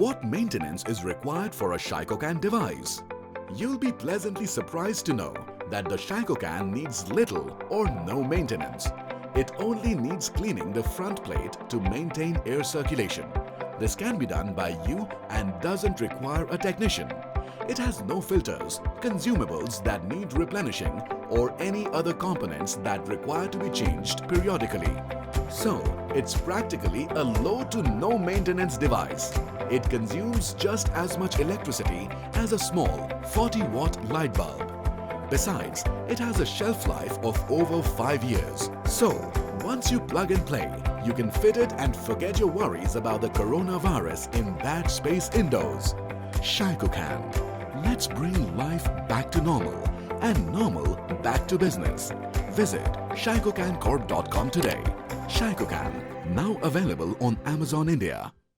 What maintenance is required for a Shycocan device? You'll be pleasantly surprised to know that the Shycocan needs little or no maintenance. It only needs cleaning the front plate to maintain air circulation. This can be done by you and doesn't require a technician. It has no filters, consumables that need replenishing, or any other components that require to be changed periodically. So, it's practically a low to no maintenance device. It consumes just as much electricity as a small 40-watt light bulb. Besides, it has a shelf life of over 5 years. So, once you plug and play, you can fit it and forget your worries about the coronavirus in that space indoors. Shycocan. Let's bring life back to normal and normal back to business. Visit Shycocancorp.com today. Shycocan, now available on Amazon India.